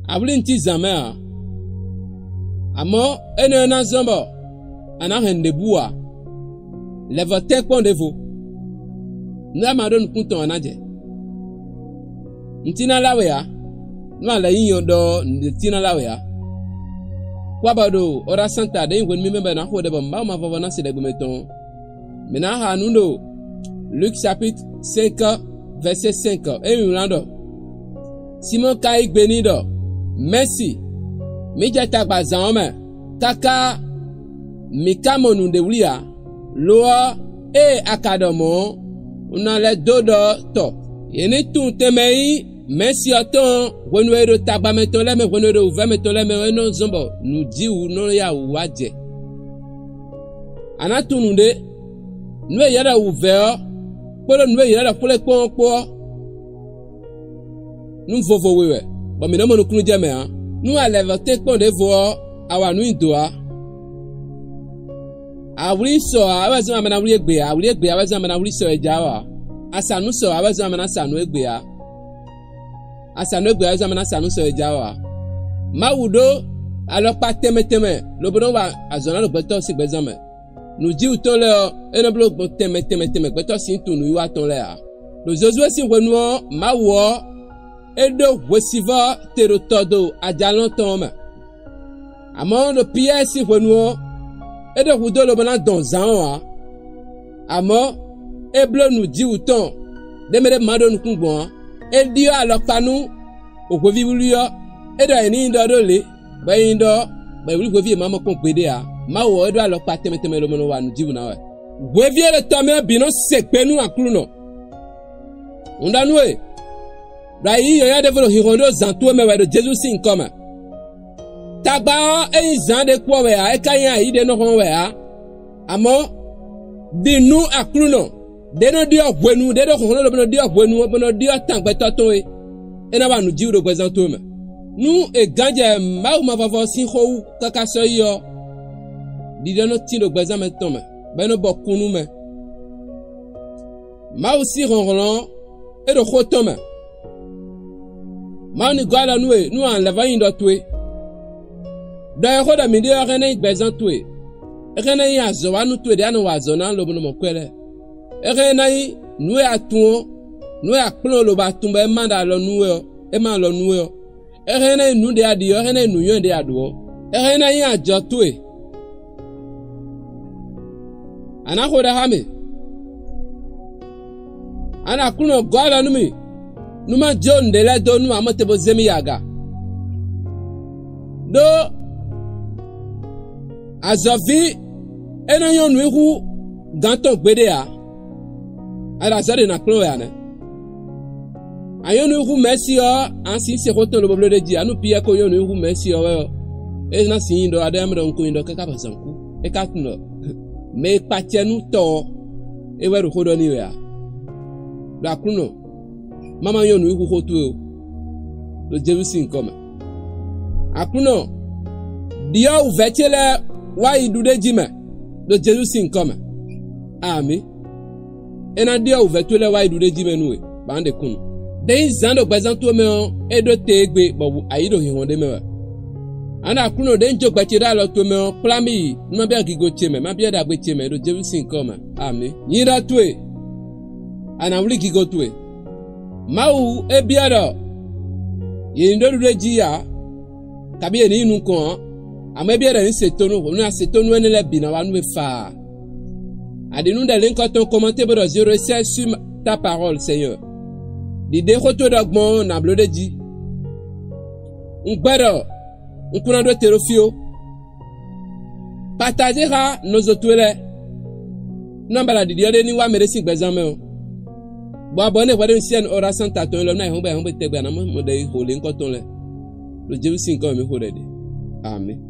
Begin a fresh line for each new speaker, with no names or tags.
Abulin ti zamea. Amo ene na zombo. Ana hende bua. Levote kondevo. Nda madon kunton anaje. Ntina lawe ya. Nwa la yin do ntina lawe ya. Kwabado ora santa de ngwen mi memba na ho de bamba ma vava na se de gumeton. Mena ha nundo Luc chapitre 5 verset 5 et Milando. Simon kai gbenido. Merci. Mi jata gba zanome. Kaka mi kamonu de wlia. Loa e akadomo una le dodo to. Yeni tun temei merci autant renouer tagba metole me renouer ouvert metole me no zombo nous dit ou no ya waje. Ana tununde nous yara ouvert polo nous yara pole po nous vovo wewe. Ba mi na mo kunu jeme ha. Nous aleva te pon de vo awa nu indoa. Awuri so awazo amana awuri egbe awazo amana awuri so ejawa. Asanu so awazo amana asanu egbe ya. Asanu egbe awazo amana asanu so ejawa. Mawudo alopa teme lobono wa azona lo gbeto si gbezame. Nu ji uton le eno blo teme gbeto si ntunu iwa ton le a. Lo Josué si wenuo mawo edo wesiva terotodo ajalon tome. Amon le Pierre si wenuo edo hudo lo bana don zanwa. Amo eblo nu ji uton demere mado nu kungbon edio alopanu ogwevivuluyo edo eni ndo dole bayindo bayuli gwevi mama konpede a mawo edo alopa teme lo mono wa nu jiwu na we gwevi le tome bino sekpenu akluno undanwe rayi ya devolo hirondo zantu me we do Jesus sin koma tagba e zande kwa we a ekanya ide no hon we a amo dinu akluno deno dio bwenu dedo hon lo dio bwenu bono dio tangbeto to e ena ba nu jiwu do gwezantu me nu e ganje ma ma vavo sin ho kaka so yo di dono tindo gwezan me tome beno bokunu me ma aussi ronron e do khotome ma ni gala nu e nu an leva indo tue da ho da mi de rene gwezan tue rene ya zo anu tue de anu wa zo na lo bono mo kwele rene nu e atun nu e akplo lo ba tumba e manda lo nu e ma lo nu e erene nu de adi erene nu yo de ado erene yin ajo to e ana ho da hame ana kuno gwala nu mi nu ma jon de la do nu amote bo zemi yaga do azovi ena yo nu ihu ganto gbede a ara zade na klo ya ne ayonu hu merci o ansi se hoto lo boblo de ji anu pia ko yonu hu merci o we e na sin do adam do nko ndo kaka basanku e ka tuno me patienu to e weru hodo ni ya la kuno mama yonu hu hoto o do jerusin koma akuno dia u vetele wa idu de ji me do jerusin koma ami ena dia u vetele wa idu de ji me nu e bande kuno den zando gbazanto me edo tegbe bo ayido hihonde me ana kuno den jogba tira lo to me plami no be agigo cheme ma bia da gbe cheme do jerusin koma ami yira tue ana wuli gigo tue mau e bia do yindo reji ya kabi eni nu kon ama bia da setonu na setonu ene le bina wa nu fa adinu de linkoton commenter bo 06 sur ta parole Seigneur. Di de khoto dogmon na blode ji ngbero nkuna do terofio partager nos otwele nambala di de ni wa meresi gbezame o bo abone wade sien ora santa to lo na ho be tegba na mo de ho le nkoton le lo jerusin ko mi ho de amen.